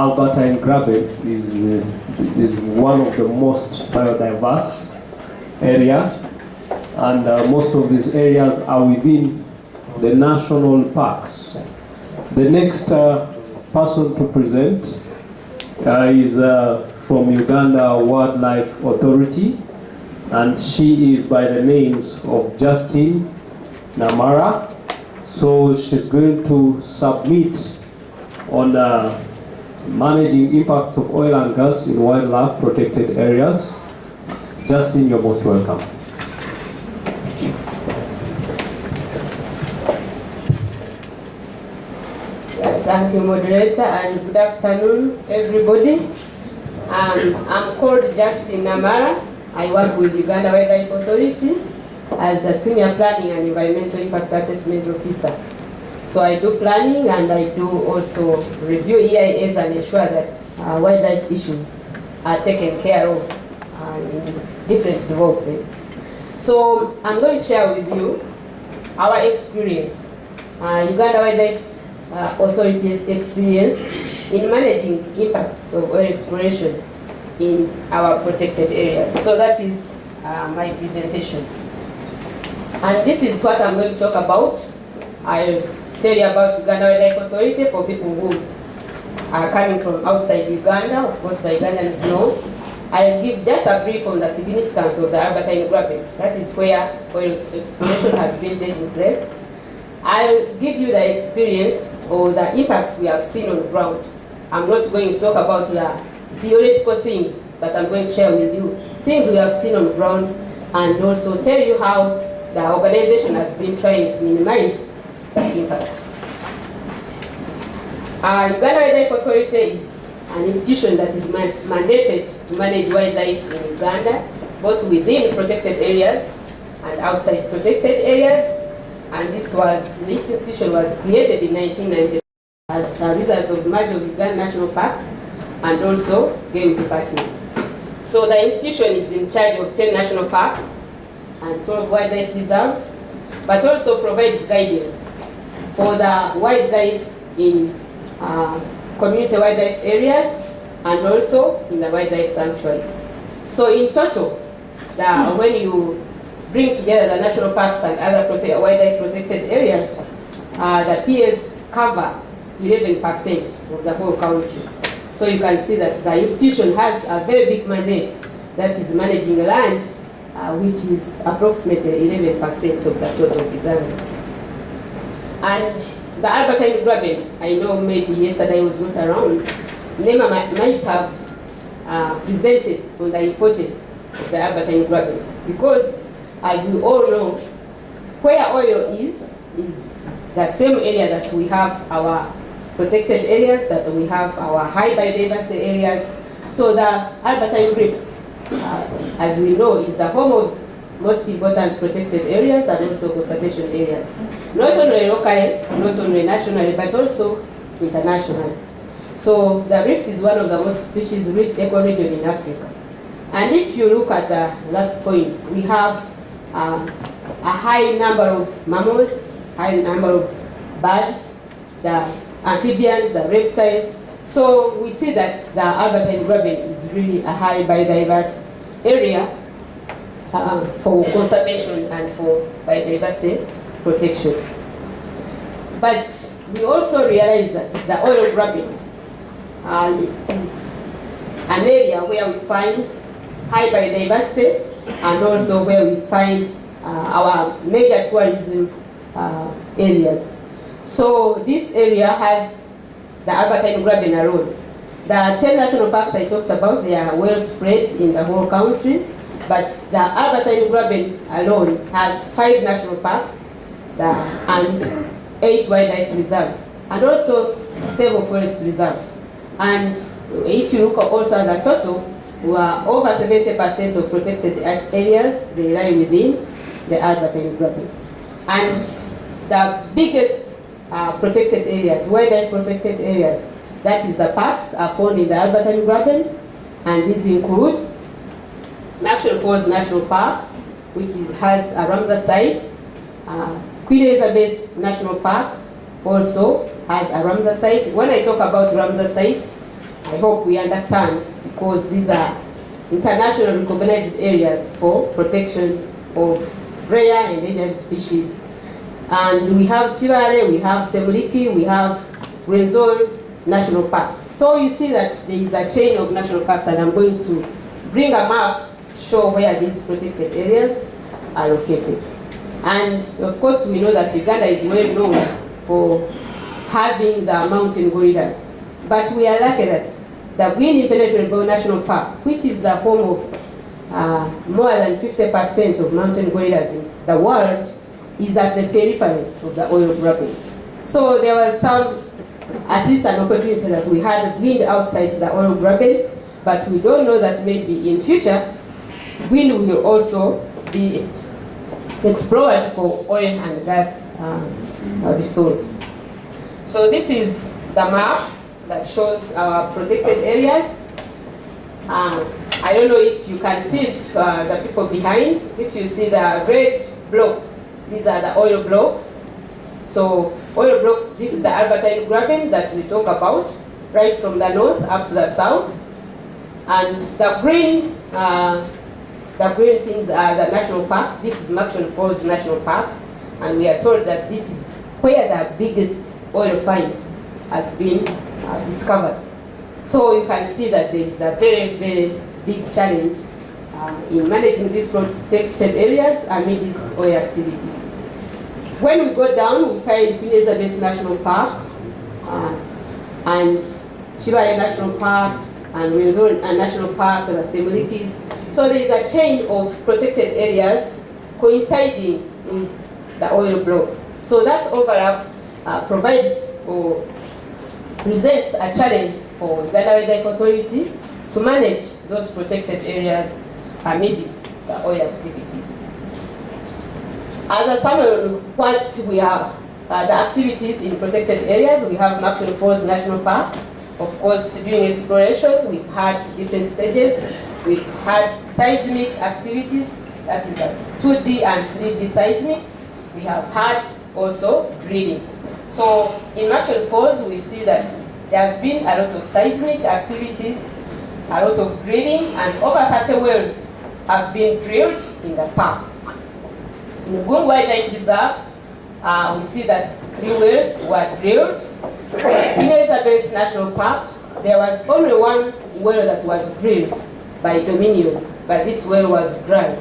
Alberta and Graben is one of the most biodiverse area, and most of these areas are within the national parks. The next person to present is from Uganda Wildlife Authority, and she is by the names of Justine Namara. So she's going to submit on managing impacts of oil and gas in wildlife protected areas. Justine, you're most welcome. Thank you, moderator, and good afternoon, everybody. I'm called Justine Namara. I work with Uganda Wildlife Authority as the Senior Planning and Environmental Impact Assessment Officer. So I do planning and I do also review EIAs and ensure that wildlife issues are taken care of in different developments. So I'm going to share with you our experience, Uganda Wildlife Authority's experience in managing impacts of oil exploration in our protected areas. So that is my presentation. And this is what I'm going to talk about. I'll tell you about Uganda Wildlife Authority for people who are coming from outside Uganda. Of course, the Ugandans know. I'll give just a brief on the significance of the Alberta and Graben. That is where oil exploration has been taking place. I'll give you the experience or the impacts we have seen on the ground. I'm not going to talk about the theoretical things, but I'm going to share with you things we have seen on the ground and also tell you how the organization has been trying to minimize the impacts. Uganda Wildlife Authority is an institution that is mandated to manage wildlife in Uganda, both within protected areas and outside protected areas. And this institution was created in 1990 as a result of merger of Uganda National Parks and also Game Department. So the institution is in charge of 10 national parks and 12 wildlife reserves, but also provides guidance for the wildlife in community wildlife areas and also in the wildlife sanctuaries. So in total, when you bring together the national parks and other wildlife protected areas, the PAs cover 11% of the whole country. So you can see that the institution has a very big mandate that is managing land, which is approximately 11% of the total of Uganda. And the Alberta and Graben, I know maybe yesterday I was not around, Nema might have presented on the importance of the Alberta and Graben, because as we all know, where oil is the same area that we have our protected areas, that we have our high biodiversity areas. So the Alberta Rift, as we know, is the home of most important protected areas and also conservation areas. Not only locally, not only nationally, but also internationally. So the Rift is one of the most species-rich ecoregions in Africa. And if you look at the last point, we have a high number of mammals, high number of birds, the amphibians, the reptiles. So we see that the Alberta and Graben is really a high biodiverse area for conservation and for biodiversity protection. But we also realize that the oil grabbing is an area where we find high biodiversity and also where we find our major tourism areas. So this area has the Alberta and Graben alone. The 10 national parks I talked about, they are well spread in the whole country, but the Alberta and Graben alone has 5 national parks and 8 wildlife reserves, and also 7 forest reserves. And if you look also at the total, over 70% of protected areas, they lie within the Alberta and Graben. And the biggest protected areas, wildlife protected areas, that is the parks, are found in the Alberta and Graben, and these include Action Falls National Park, which has a Ramsar site. Queen Elizabeth National Park also has a Ramsar site. When I talk about Ramsar sites, I hope we understand, because these are international recognized areas for protection of rare and endangered species. And we have Chivale, we have Semuliki, we have Rwenzori National Parks. So you see that there is a chain of national parks, and I'm going to bring a map to show where these protected areas are located. And of course, we know that Uganda is well known for having the mountain gorillas. But we are lucky that the Bwindi Petroleum National Park, which is the home of more than 50% of mountain gorillas in the world, is at the periphery of the oil grabbing. So there was at least an opportunity that we had wind outside the oil grabbing, but we don't know that maybe in future, wind will also be explored for oil and gas resource. So this is the map that shows our protected areas. I don't know if you can see it, the people behind. If you see the red blocks, these are the oil blocks. So oil blocks, this is the Albertine graben that we talk about, right from the north up to the south. And the green things are the national parks. This is Munyonyo Falls National Park, and we are told that this is where the biggest oil find has been discovered. So you can see that there is a very, very big challenge in managing these protected areas amid these oil activities. When we go down, we find Queen Elizabeth National Park and Chivale National Park and Rwenzori National Park, the Semulikis. So there is a chain of protected areas coinciding in the oil blocks. So that overlap provides or presents a challenge for Uganda Wildlife Authority to manage those protected areas amidst the oil activities. As a summary of what we are, the activities in protected areas, we have Munyonyo Falls National Park. Of course, during exploration, we've had different stages. We've had seismic activities, that is 2D and 3D seismic. We have had also drilling. So in Munyonyo Falls, we see that there has been a lot of seismic activities, a lot of drilling, and over 30 wells have been drilled in the park. In the Uganda Wildlife Reserve, we see that 3 wells were drilled. In Elizabeth National Park, there was only 1 well that was drilled by Dominion, but this well was dry.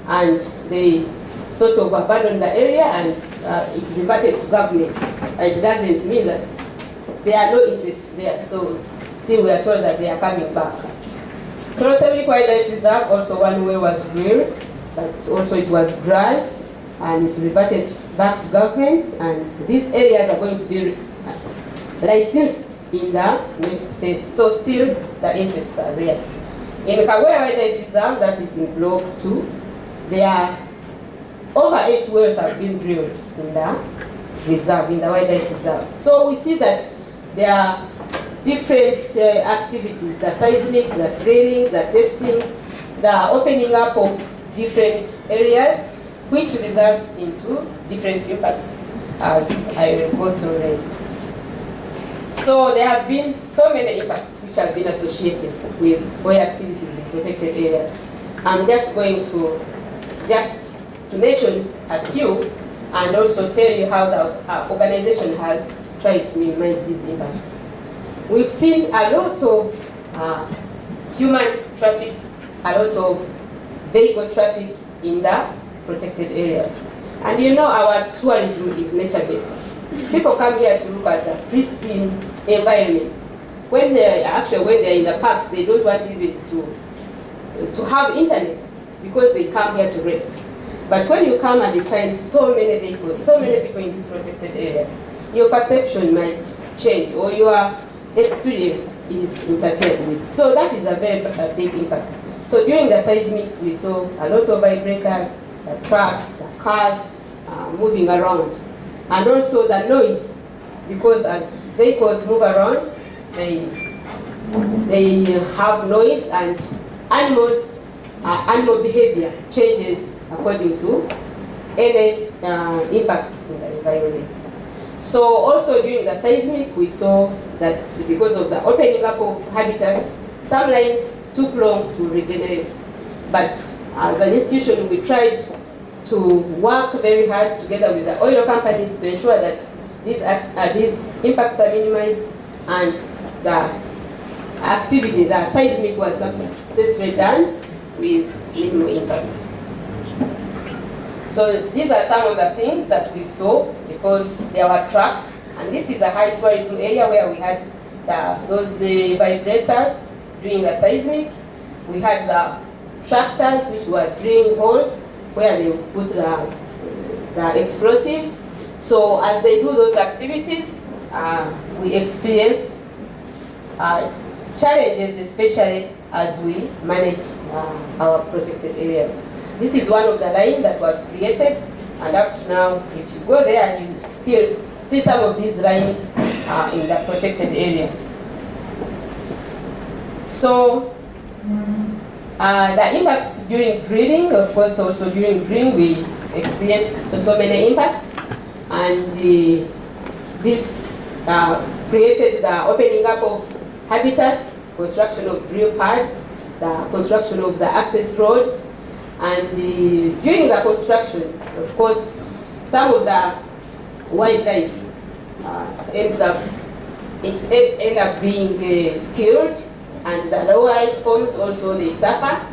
And they sort of abandoned the area and it reverted to government. It doesn't mean that there are no interests there, so still we are told that they are coming back. Petroleum Wildlife Reserve, also 1 well was drilled, but also it was dry and it reverted back to government, and these areas are going to be licensed in the next phase. So still the interests are there. In Kawea Wildlife Reserve, that is in Block 2, there are over 8 wells have been drilled in the reserve, in the wildlife reserve. So we see that there are different activities, the seismic, the drilling, the testing, the opening up of different areas, which result into different impacts, as I will go through later. So there have been so many impacts which have been associated with oil activities in protected areas. I'm just going to mention a few and also tell you how the organization has tried to minimize these impacts. We've seen a lot of human traffic, a lot of vehicle traffic in the protected areas. And you know our tourism is nature-based. People come here to look at the pristine environments. When they're in the parks, they don't want even to have internet because they come here to rest. But when you come and you find so many vehicles, so many people in these protected areas, your perception might change or your experience is interfered with. So that is a very big impact. So during the seismics, we saw a lot of vibrators, the trucks, the cars moving around. And also the noise, because as vehicles move around, they have noise, and animal behavior changes according to any impact in the environment. So also during the seismic, we saw that because of the opening up of habitats, some lines took long to regenerate. But as an institution, we tried to work very hard together with the oil companies to ensure that these impacts are minimized and the activity, the seismic was successfully done with minimal impacts. So these are some of the things that we saw because there were trucks, and this is a high tourism area where we had those vibrators doing the seismic. We had the tractors which were drilling holes where they would put the explosives. So as they do those activities, we experienced challenges, especially as we manage our protected areas. This is one of the lines that was created, and up to now, if you go there, you still see some of these lines in the protected area. So the impacts during drilling, of course, also during drilling, we experienced so many impacts, and this created the opening up of habitats, construction of drill pads, the construction of the access roads, and during the construction, of course, some of the wildlife ends up being killed, and the lower life forms also they suffer,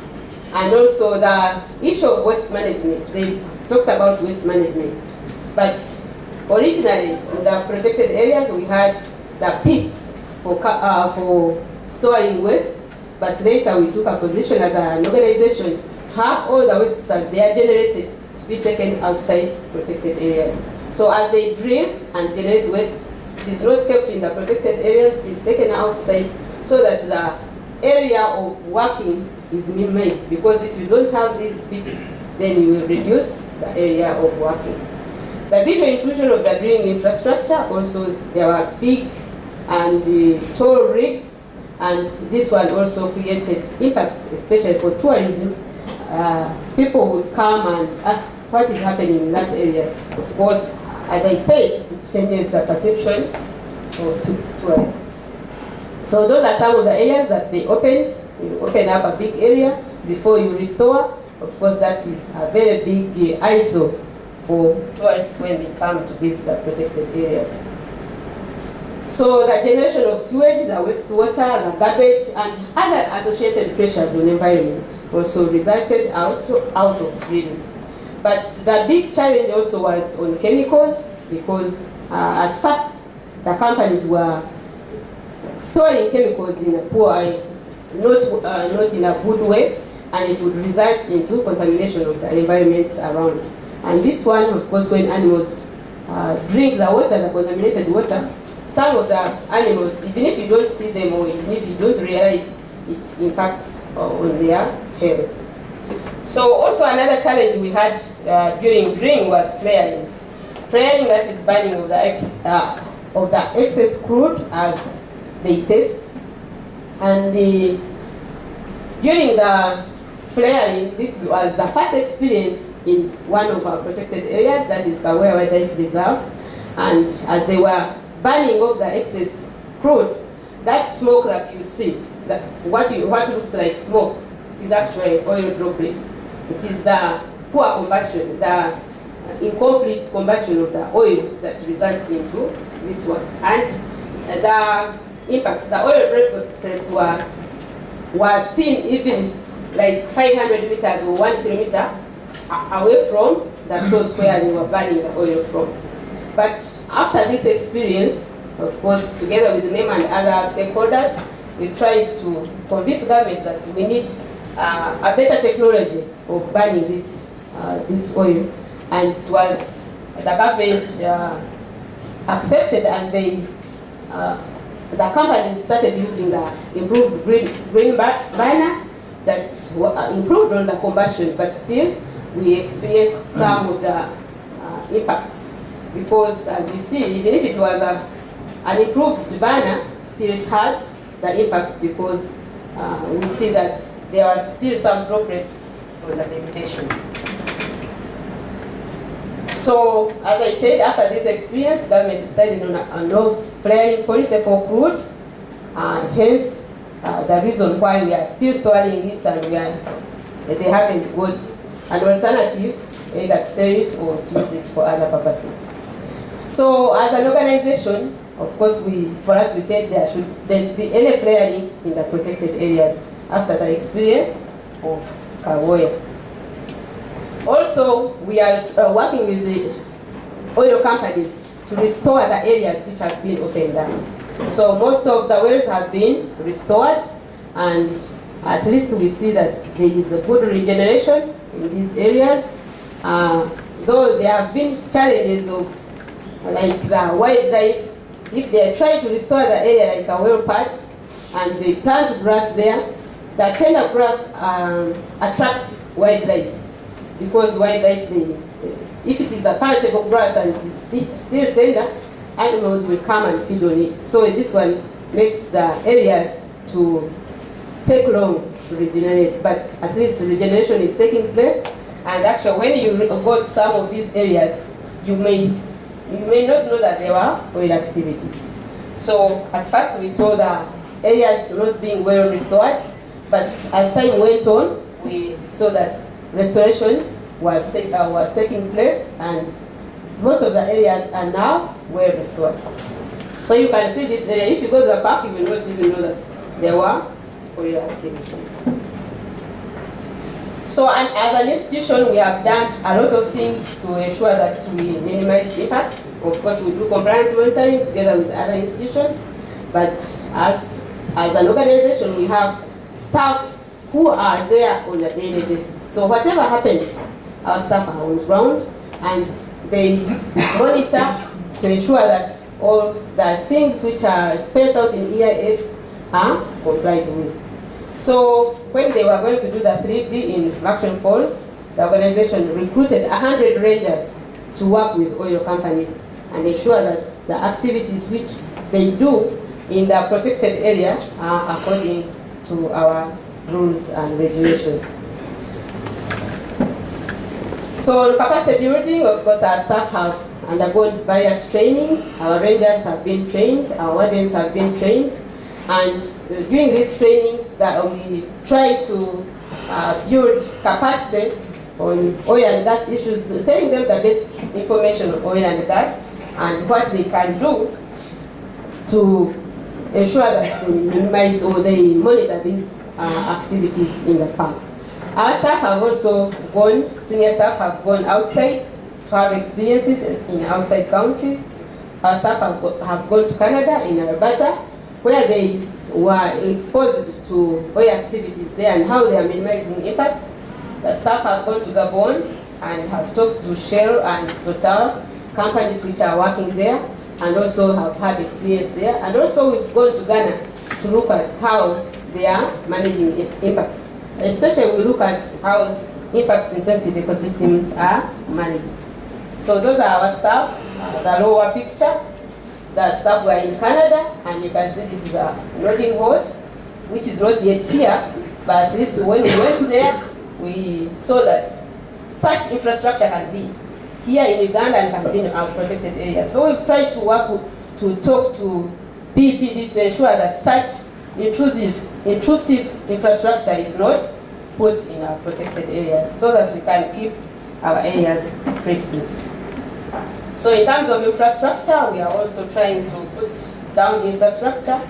and also the issue of waste management. They talked about waste management, but originally in the protected areas we had the pits for storing waste, but later we took a position as an organization to have all the wastes as they are generated to be taken outside protected areas. So as they drill and generate waste, it is not kept in the protected areas, it is taken outside so that the area of working is minimized, because if you don't have these pits, then you will reduce the area of working. The visual intrusion of the drilling infrastructure, also there were big and tall rigs, and this one also created impacts, especially for tourism. People would come and ask what is happening in that area. Of course, as I said, it changes the perception of tourists. So those are some of the areas that they opened. You open up a big area before you restore. Of course, that is a very big eyesore for tourists when they come to visit the protected areas. So the generation of sewage, the wastewater, the garbage, and other associated pressures on the environment also resulted out of drilling. But the big challenge also was on chemicals, because at first the companies were storing chemicals in a poor way, not in a good way, and it would result into contamination of the environments around. And this one, of course, when animals drink the water, the contaminated water, some of the animals, even if you don't see them or even if you don't realize, it impacts on their health. So also another challenge we had during drilling was flaring. Flaring, that is burning of the excess crude as they test. And during the flaring, this was the first experience in one of our protected areas, that is the Wildlife Reserve. And as they were burning off the excess crude, that smoke that you see, what looks like smoke, is actually oil droplets. It is the poor combustion, the incomplete combustion of the oil that results into this one. And the impacts, the oil droplets were seen even like 500 meters or 1 kilometer away from the source where they were burning the oil from. But after this experience, of course, together with NEM and other stakeholders, we tried to convince government that we need a better technology of burning this oil. And it was, the government accepted, and the companies started using the improved green burner that improved on the combustion, but still we experienced some of the impacts. Because as you see, even if it was an improved burner, still it had the impacts, because we see that there are still some droplets on the vegetation. So, as I said, after this experience, government decided on flaring policy for crude, hence the reason why we are still storing it and they haven't got an alternative, either to sell it or to use it for other purposes. So as an organization, of course, for us we said there be any flaring in the protected areas after the experience of oil. Also, we are working with the oil companies to restore the areas which have been opened up. So most of the wells have been restored, and at least we see that there is a good regeneration in these areas. Though there have been challenges of like the wildlife, if they are trying to restore the area like a well part and they plant grass there, the tender grass attracts wildlife, because wildlife, if it is a palatable grass and it is still tender, animals will come and feed on it. So this one makes the areas to take long to regenerate, but at least regeneration is taking place. And actually, when you go to some of these areas, you may not know that there were oil activities. So at first we saw the areas not being well restored, but as time went on, we saw that restoration was taking place, and most of the areas are now well restored. So you can see this area. If you go to the park, you will not even know that there were oil activities. So as an institution, we have done a lot of things to ensure that we minimize impacts. Of course, we do compliance monitoring together with other institutions, but as an organization, we have staff who are there on a daily basis. So whatever happens, our staff are on ground and they monitor to ensure that all the things which are spelled out in EIS are complied with. So when they were going to do the 3D in Action Falls, the organization recruited 100 rangers to work with oil companies and ensure that the activities which they do in the protected area are according to our rules and regulations. So capacity building, of course, our staff have undergone various training. Our rangers have been trained, our wardens have been trained, and during this training that we try to build capacity on oil and gas issues, telling them the basic information on oil and gas and what they can do to ensure that they minimize or they monitor these activities in the park. Our staff have also gone, senior staff have gone outside to have experiences in outside countries. Our staff have gone to Canada, in Alberta, where they were exposed to oil activities there and how they are minimizing impacts. The staff have gone to Gabon and have talked to Shell and Total, companies which are working there, and also have had experience there. And also we've gone to Ghana to look at how they are managing impacts. Especially we look at how impacts in sensitive ecosystems are managed. So those are our staff, the lower picture. The staff were in Canada, and you can see this is a loading hose, which is not yet here, but at least when we went there, we saw that such infrastructure can be here in Uganda and can be in our protected area. So we've tried to work to talk to BPD to ensure that such intrusive infrastructure is not put in our protected areas so that we can keep our areas pristine. So in terms of infrastructure, we are also trying to put down infrastructure,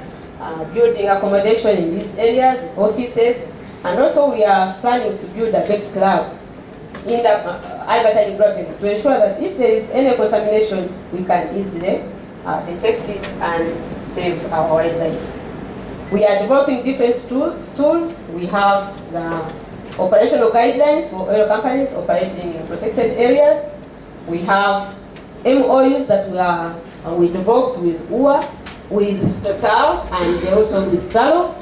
building accommodation in these areas, offices, and also we are planning to build a base club in the Alberta to ensure that if there is any contamination, we can easily detect it and save our wildlife. We are developing different tools. We have the operational guidelines for oil companies operating in protected areas. We have MOUs that we developed with UWA, with Total, and also with Talo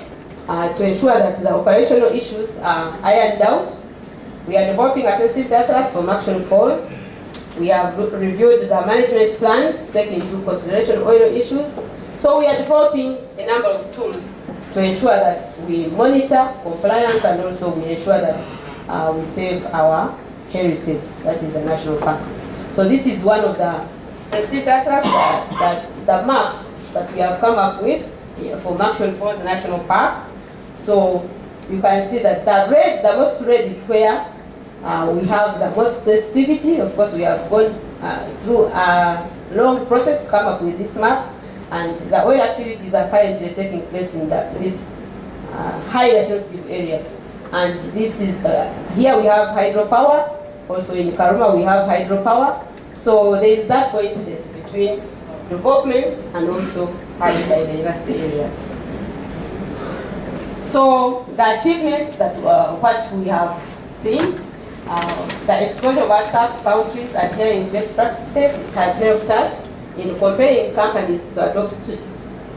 to ensure that the operational issues are ironed out. We are developing a sensitivity atlas from Action Falls. We have reviewed the management plans to take into consideration oil issues. So we are developing a number of tools to ensure that we monitor compliance and also we ensure that we save our heritage, that is the national parks. So this is one of the sensitivity atlas, that the map that we have come up with for Munyonyo Falls National Park. So you can see that the most red is where we have the most sensitivity. Of course, we have gone through a long process to come up with this map, and the oil activities are currently taking place in this highly sensitive area. And this is here we have hydropower. Also in Karuma we have hydropower. So there is that coincidence between developments and also high biodiversity areas. So the achievements that what we have seen, the exposure of our staff countries adhering best practices, it has helped us in comparing companies to adopt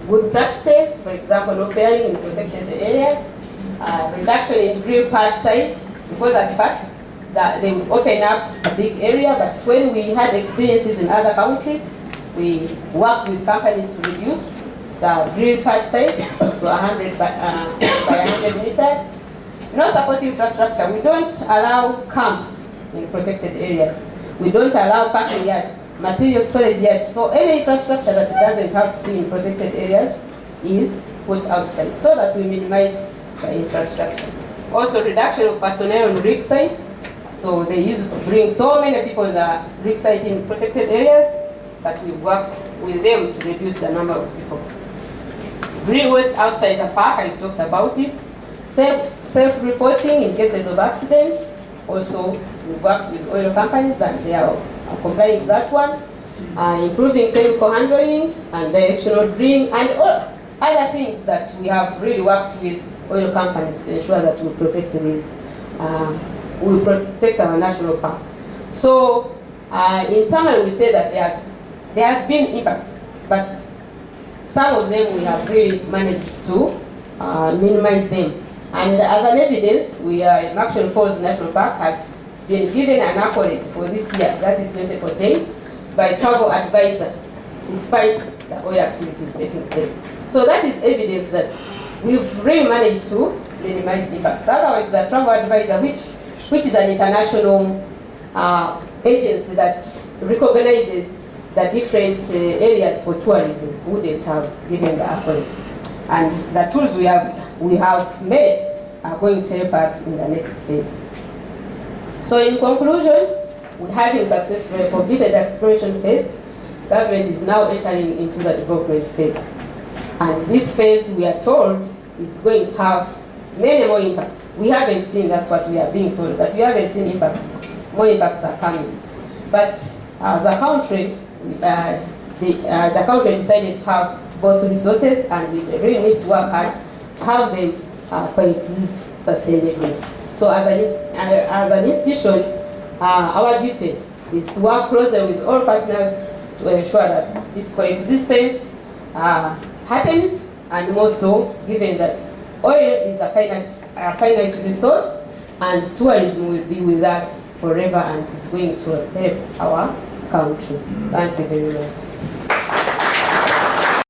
good practices, for example, no fairing in protected areas, reduction in drill pad size, because at first they would open up a big area, but when we had experiences in other countries, we worked with companies to reduce the drill pad size to 100 by 100 meters. No support infrastructure. We don't allow camps in protected areas. We don't allow parking yards, material storage yards. So any infrastructure that doesn't have to be in protected areas is put outside so that we minimize the infrastructure. Also, reduction of personnel on rig site. So they used to bring so many people on the rig site in protected areas, but we worked with them to reduce the number of people. Drill waste outside the park, I've talked about it. Self-reporting in cases of accidents. Also, we worked with oil companies and they are complying with that one. Improving chemical handling and directional drilling and all other things that we have really worked with oil companies to ensure that we protect the risk. We protect our national park. So, in summary, we say that there has been impacts, but some of them we have really managed to minimize them. And as an evidence, Munyonyo Falls National Park has been given an accolade for this year, that is 2014, by Travel Advisor, despite the oil activities taking place. So that is evidence that we've really managed to minimize impacts. Otherwise, the Travel Advisor, which is an international agency that recognizes the different areas for tourism, wouldn't have given the accolade. And the tools we have made are going to help us in the next phase. So in conclusion, we having successfully completed the exploration phase, government is now entering into the development phase. And this phase, we are told, is going to have many more impacts. We haven't seen, that's what we are being told, that we haven't seen impacts. More impacts are coming. But as a country, the country decided to have both resources, and we really need to work hard to have them coexist sustainably. So as an institution, our duty is to work closely with all partners to ensure that this coexistence happens, and more so given that oil is a finite resource and tourism will be with us forever and is going to help our country. Thank you very much.